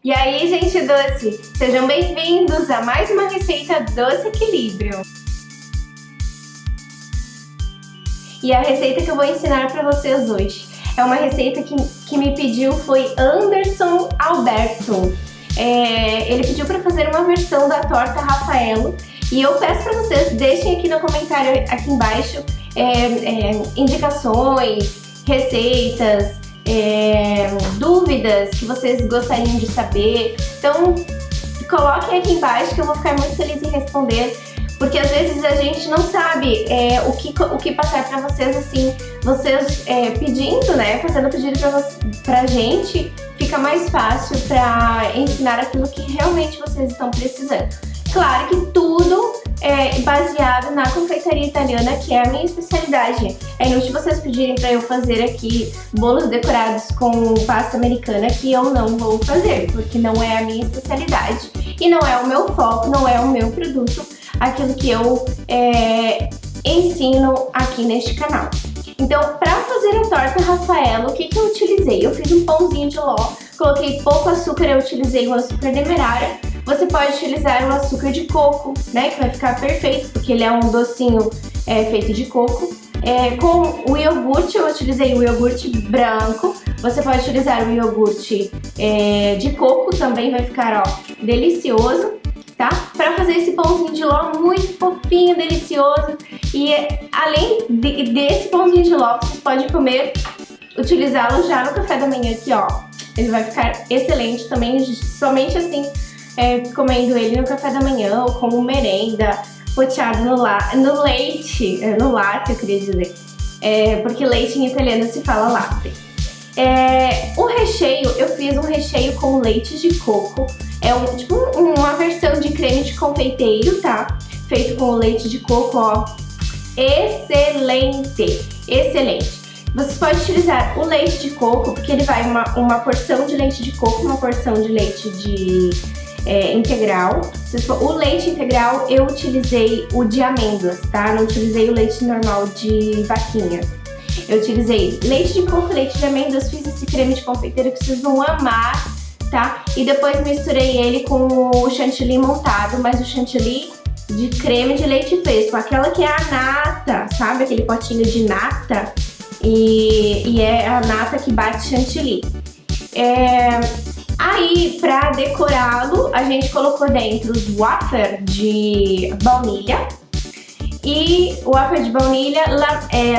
E aí, gente doce, sejam bem-vindos a mais uma receita Doce Equilíbrio. E a receita que eu vou ensinar para vocês hoje é uma receita que me pediu foi Anderson Alberto. Ele pediu para fazer uma versão da torta Raffaello e eu peço para vocês, deixem aqui no comentário aqui embaixo indicações, receitas, dúvidas que vocês gostariam de saber. Então coloquem aqui embaixo que eu vou ficar muito feliz em responder, porque às vezes a gente não sabe o que passar para vocês, assim, vocês pedindo, né, fazendo pedido pra gente, fica mais fácil para ensinar aquilo que realmente vocês estão precisando. Claro que tudo é baseado na confeitaria italiana, que é a minha especialidade. É inútil vocês pedirem para eu fazer aqui bolos decorados com pasta americana, que eu não vou fazer, porque não é a minha especialidade e não é o meu foco, não é o meu produto, aquilo que eu ensino aqui neste canal. Então, para fazer a torta Raffaello, o que eu utilizei? Eu fiz um pãozinho de ló, coloquei pouco açúcar, eu utilizei o açúcar demerara. Você pode utilizar o açúcar de coco, né, que vai ficar perfeito, porque ele é um docinho feito de coco. Com o iogurte, eu utilizei o iogurte branco. Você pode utilizar o iogurte de coco, também vai ficar, ó, delicioso, tá? Para fazer esse pãozinho de ló muito fofinho, delicioso. E além desse pãozinho de ló, vocês podem comer, utilizá-lo já no café da manhã aqui, ó. Ele vai ficar excelente também, somente assim, comendo ele no café da manhã ou como merenda, poteado no leite, no latte eu queria dizer, porque leite em italiano se fala latte. O recheio, eu fiz um recheio com leite de coco, tipo uma versão de creme de confeiteiro, tá? Feito com o leite de coco, ó, excelente, excelente. Você pode utilizar o leite de coco, porque ele vai uma porção de leite de coco, uma porção de leite de integral. O leite integral eu utilizei o de amêndoas, tá? Não utilizei o leite normal de vaquinha. Eu utilizei leite de coco e leite de amêndoas, fiz esse creme de confeiteiro que vocês vão amar, tá? E depois misturei ele com o chantilly montado, mas o chantilly de creme de leite fresco, aquela que é a nata, sabe? Aquele potinho de nata, e é a nata que bate chantilly. Aí, pra decorá-lo, a gente colocou dentro os wafer de baunilha e o wafer de baunilha,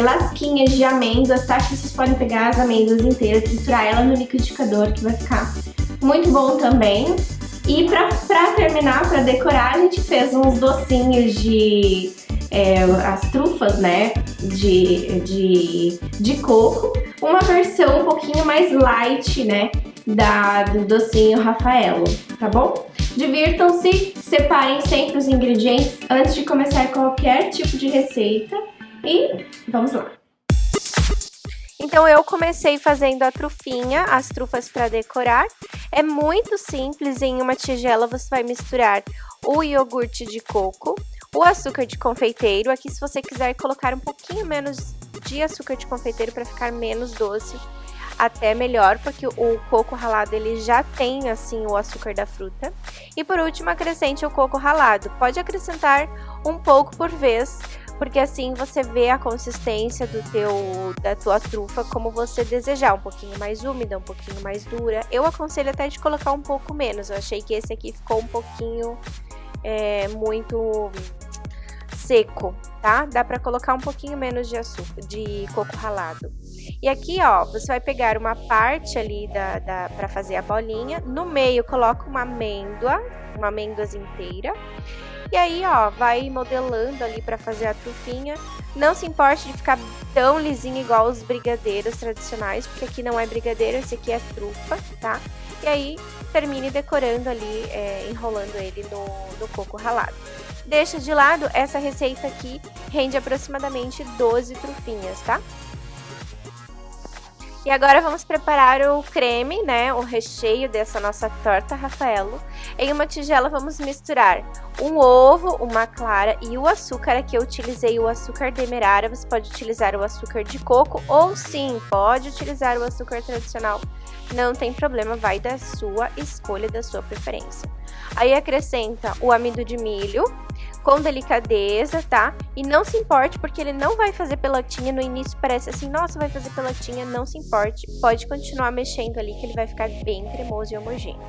lasquinhas de amêndoas, tá? Que vocês podem pegar as amêndoas inteiras, triturar ela no liquidificador, que vai ficar muito bom também. E pra terminar, pra decorar, a gente fez uns docinhos de as trufas, né, de coco, uma versão um pouquinho mais light, né, do docinho Raffaello, tá bom? Divirtam-se, separem sempre os ingredientes antes de começar qualquer tipo de receita e vamos lá! Então eu comecei fazendo a trufinha, as trufas para decorar. É muito simples, em uma tigela você vai misturar o iogurte de coco, o açúcar de confeiteiro. Aqui, se você quiser colocar um pouquinho menos de açúcar de confeiteiro para ficar menos doce, até melhor, porque o coco ralado ele já tem assim o açúcar da fruta. E por último, acrescente o coco ralado. Pode acrescentar um pouco por vez, porque assim você vê a consistência da tua trufa como você desejar, um pouquinho mais úmida, um pouquinho mais dura. Eu aconselho até de colocar um pouco menos. Eu achei que esse aqui ficou um pouquinho muito seco, tá? Dá pra colocar um pouquinho menos de açúcar, de coco ralado. E aqui, ó, você vai pegar uma parte ali pra fazer a bolinha. No meio, coloca uma amêndoas inteira. E aí, ó, vai modelando ali pra fazer a trufinha. Não se importe de ficar tão lisinho igual os brigadeiros tradicionais, porque aqui não é brigadeiro, esse aqui é trufa, tá? E aí, termine decorando ali, enrolando ele no coco ralado. Deixa de lado, essa receita aqui rende aproximadamente 12 trufinhas, tá? E agora vamos preparar o creme, né, o recheio dessa nossa torta Raffaello. Em uma tigela vamos misturar um ovo, uma clara e o açúcar. Aqui eu utilizei o açúcar demerara, você pode utilizar o açúcar de coco ou sim, pode utilizar o açúcar tradicional não tem problema, vai da sua escolha, da sua preferência. Aí acrescenta o amido de milho com delicadeza, tá? E não se importe, porque ele não vai fazer pelotinha. No início parece assim, nossa, vai fazer pelotinha, não se importe. Pode continuar mexendo ali que ele vai ficar bem cremoso e homogêneo.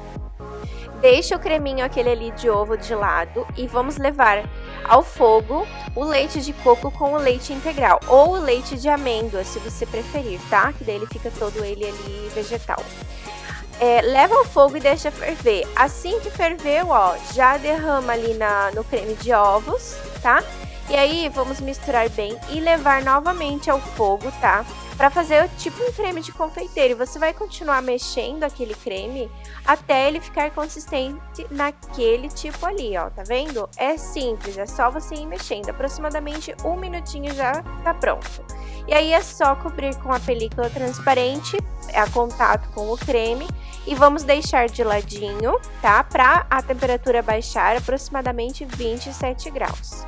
Deixa o creminho aquele ali de ovo de lado e vamos levar ao fogo o leite de coco com o leite integral ou o leite de amêndoa, se você preferir, tá? Que daí ele fica todo ele ali vegetal. Leva ao fogo e deixa ferver. Assim que ferveu, ó, já derrama ali no creme de ovos, tá? E aí vamos misturar bem e levar novamente ao fogo, tá? Para fazer tipo um creme de confeiteiro. E você vai continuar mexendo aquele creme até ele ficar consistente naquele tipo ali, ó, tá vendo? É simples, é só você ir mexendo. Aproximadamente 1 minutinho já tá pronto. E aí é só cobrir com a película transparente, a contato com o creme. E vamos deixar de ladinho, tá? Para a temperatura baixar aproximadamente 27 graus.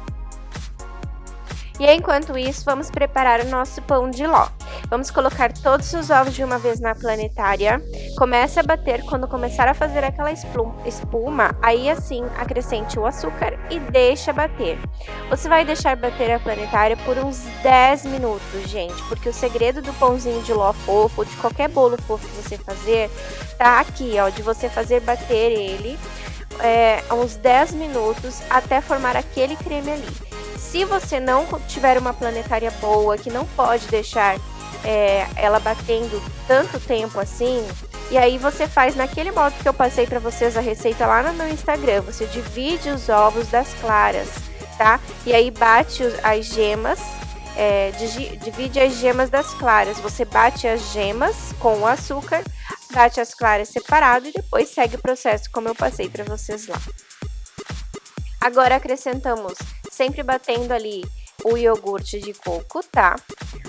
E aí, enquanto isso, vamos preparar o nosso pão de ló. Vamos colocar todos os ovos de uma vez na planetária. Comece a bater. Quando começar a fazer aquela espuma, aí assim acrescente o açúcar e deixa bater. Você vai deixar bater a planetária por uns 10 minutos, gente. Porque o segredo do pãozinho de ló fofo, de qualquer bolo fofo que você fazer, tá aqui, ó. De você fazer bater ele uns 10 minutos até formar aquele creme ali. Se você não tiver uma planetária boa, que não pode deixar ela batendo tanto tempo assim, e aí você faz naquele modo que eu passei para vocês a receita lá no meu Instagram. Você divide os ovos das claras, tá? E aí bate as gemas, divide as gemas das claras. Você bate as gemas com o açúcar, bate as claras separado e depois segue o processo como eu passei para vocês lá. Agora acrescentamos, sempre batendo ali o iogurte de coco, tá?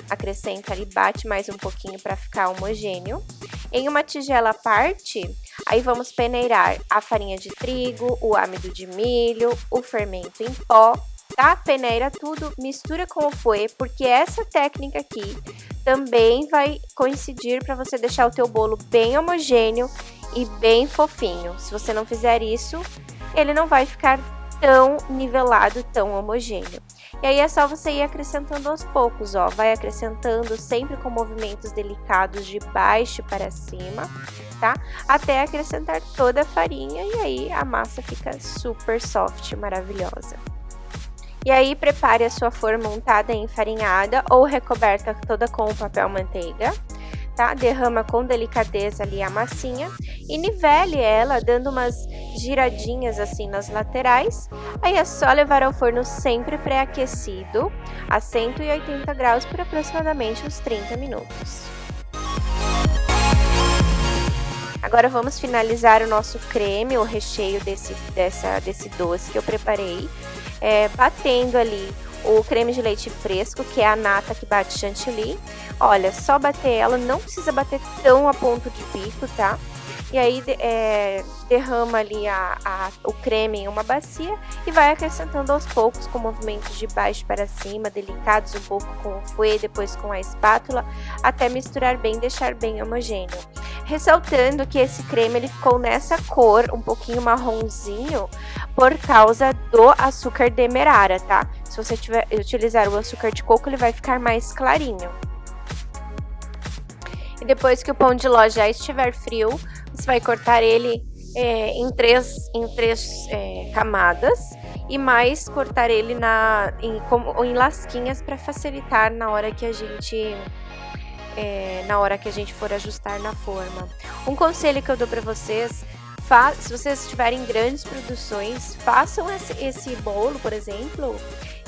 Acrescenta ali, bate mais um pouquinho para ficar homogêneo. Em uma tigela à parte, aí vamos peneirar a farinha de trigo, o amido de milho, o fermento em pó, tá? Peneira tudo, mistura com o fouet, porque essa técnica aqui também vai coincidir para você deixar o teu bolo bem homogêneo e bem fofinho. Se você não fizer isso, ele não vai ficar tão nivelado, tão homogêneo. E aí é só você ir acrescentando aos poucos, ó. Vai acrescentando sempre com movimentos delicados de baixo para cima, tá? Até acrescentar toda a farinha e aí a massa fica super soft, maravilhosa. E aí prepare a sua forma untada e enfarinhada ou recoberta toda com o papel manteiga. Tá? Derrama com delicadeza ali a massinha e nivele ela dando umas giradinhas assim nas laterais. Aí é só levar ao forno sempre pré-aquecido a 180 graus por aproximadamente uns 30 minutos. Agora vamos finalizar o nosso creme, o recheio desse doce que eu preparei, batendo ali o creme de leite fresco, que é a nata que bate chantilly. Olha, só bater ela, não precisa bater tão a ponto de pico, tá? E aí derrama ali o creme em uma bacia e vai acrescentando aos poucos com movimentos de baixo para cima, delicados um pouco com o fouet, depois com a espátula, até misturar bem, deixar bem homogêneo. Ressaltando que esse creme ele ficou nessa cor, um pouquinho marronzinho, por causa do açúcar demerara, tá? Se você utilizar o açúcar de coco, ele vai ficar mais clarinho. E depois que o pão de ló já estiver frio, você vai cortar ele em três camadas e mais cortar ele em lasquinhas para facilitar na hora que a gente for ajustar na forma. Um conselho que eu dou para vocês: se vocês tiverem grandes produções, façam esse bolo, por exemplo,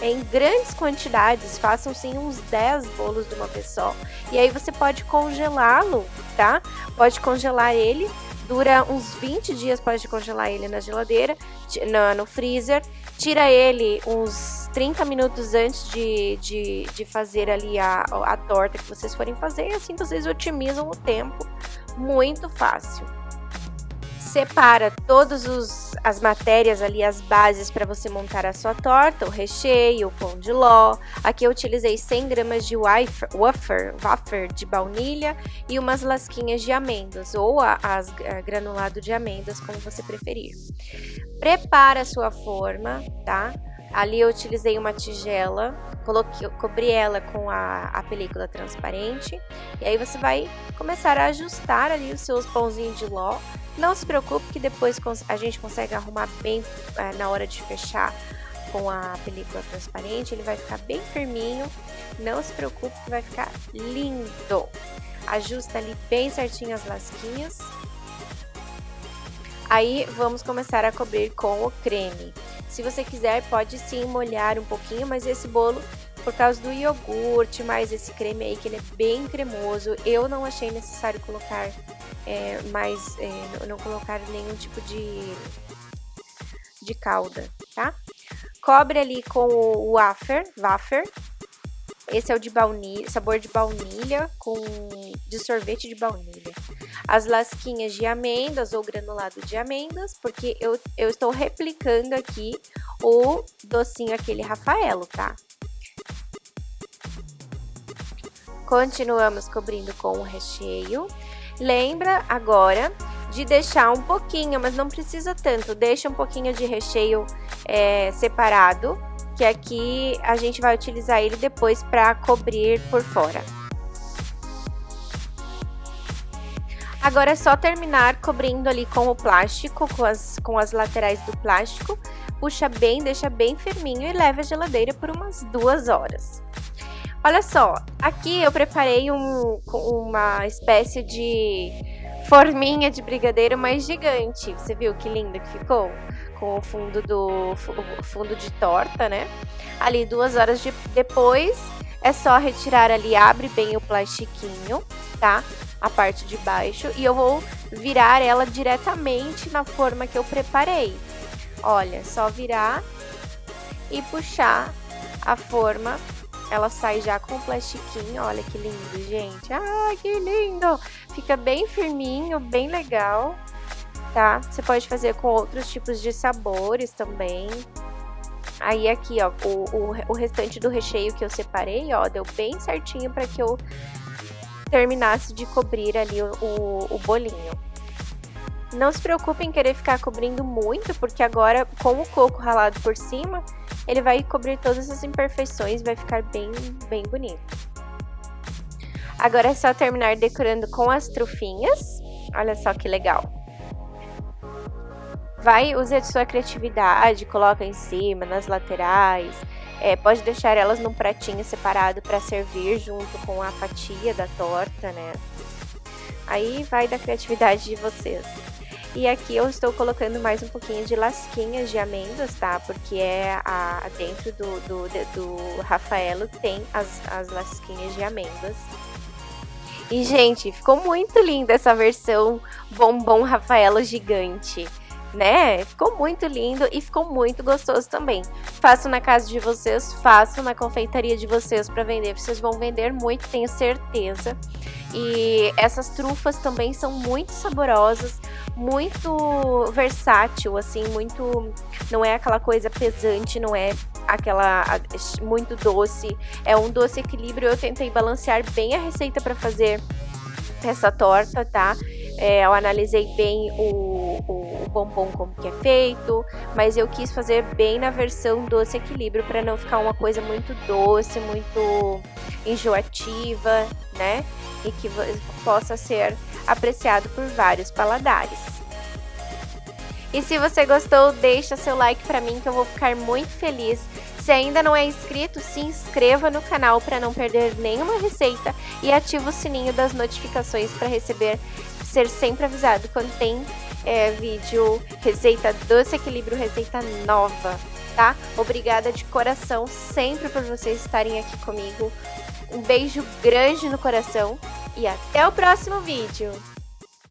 em grandes quantidades, façam sim uns 10 bolos de uma vez só. E aí você pode congelá-lo, tá? Pode congelar ele, dura uns 20 dias, pode congelar ele na geladeira, no freezer. Tira ele uns 30 minutos antes de fazer ali a torta que vocês forem fazer, e assim vocês otimizam o tempo, muito fácil. separa todas as matérias ali, as bases para você montar a sua torta, o recheio, o pão de ló. Aqui eu utilizei 100 gramas de wafer de baunilha e umas lasquinhas de amêndoas, ou granulado de amêndoas, como você preferir. Prepara a sua forma, tá? Ali eu utilizei uma tigela, cobri ela com a película transparente, e aí você vai começar a ajustar ali os seus pãozinhos de ló. Não se preocupe que depois a gente consegue arrumar bem na hora de fechar com a película transparente, ele vai ficar bem firminho. Não se preocupe que vai ficar lindo. Ajusta ali bem certinho as lasquinhas. Aí vamos começar a cobrir com o creme. Se você quiser, pode sim molhar um pouquinho, mas esse bolo, por causa do iogurte, mais esse creme aí, que ele é bem cremoso, eu não achei necessário colocar não colocar nenhum tipo de calda, tá? Cobre ali com o wafer. Esse é o de baunilha, sabor de baunilha de sorvete de baunilha. As lasquinhas de amêndoas ou granulado de amêndoas, porque eu estou replicando aqui o docinho aquele Rafaelo, tá? Continuamos cobrindo com o recheio. Lembra agora de deixar um pouquinho, mas não precisa tanto, deixa um pouquinho de recheio separado, que aqui a gente vai utilizar ele depois para cobrir por fora. Agora é só terminar cobrindo ali com o plástico, com as laterais do plástico. Puxa bem, deixa bem firminho e leva à geladeira por umas 2 horas. Olha só, aqui eu preparei uma espécie de forminha de brigadeiro mais gigante. Você viu que lindo que ficou? Com o fundo de torta, né? Ali 2 horas depois, é só retirar ali, abre bem o plastiquinho, tá? A parte de baixo, e eu vou virar ela diretamente na forma que eu preparei. Olha, só virar e puxar a forma, ela sai já com o plastiquinho. Olha que lindo, gente. Ah, que lindo! Fica bem firminho, bem legal, tá? Você pode fazer com outros tipos de sabores também. Aí aqui, ó, o restante do recheio que eu separei, ó, deu bem certinho para que eu terminasse de cobrir ali o bolinho. Não se preocupe em querer ficar cobrindo muito, porque agora com o coco ralado por cima, ele vai cobrir todas as imperfeições, vai ficar bem, bem bonito. Agora é só terminar decorando com as trufinhas. Olha só que legal. Use a sua criatividade, coloca em cima, nas laterais. Pode deixar elas num pratinho separado para servir junto com a fatia da torta, né? Aí vai da criatividade de vocês. E aqui eu estou colocando mais um pouquinho de lasquinhas de amêndoas, tá? Porque dentro do Rafaelo tem as lasquinhas de amêndoas. E, gente, ficou muito linda essa versão bombom Rafaelo gigante, né? Ficou muito lindo e ficou muito gostoso também. Faço na casa de vocês, faço na confeitaria de vocês para vender. Vocês vão vender muito, tenho certeza. E essas trufas também são muito saborosas, muito versátil, assim, não é aquela coisa pesante, não é aquela muito doce, é um doce equilíbrio. Eu tentei balancear bem a receita para fazer essa torta, tá? Eu analisei bem o bombom como que é feito, mas eu quis fazer bem na versão doce equilíbrio para não ficar uma coisa muito doce, muito enjoativa, né? E que possa ser apreciado por vários paladares. E se você gostou, deixa seu like para mim que eu vou ficar muito feliz. Se ainda não é inscrito, se inscreva no canal para não perder nenhuma receita e ativa o sininho das notificações para ser sempre avisado quando tem vídeo, receita doce equilíbrio, receita nova, tá? Obrigada de coração sempre por vocês estarem aqui comigo. Um beijo grande no coração e até o próximo vídeo!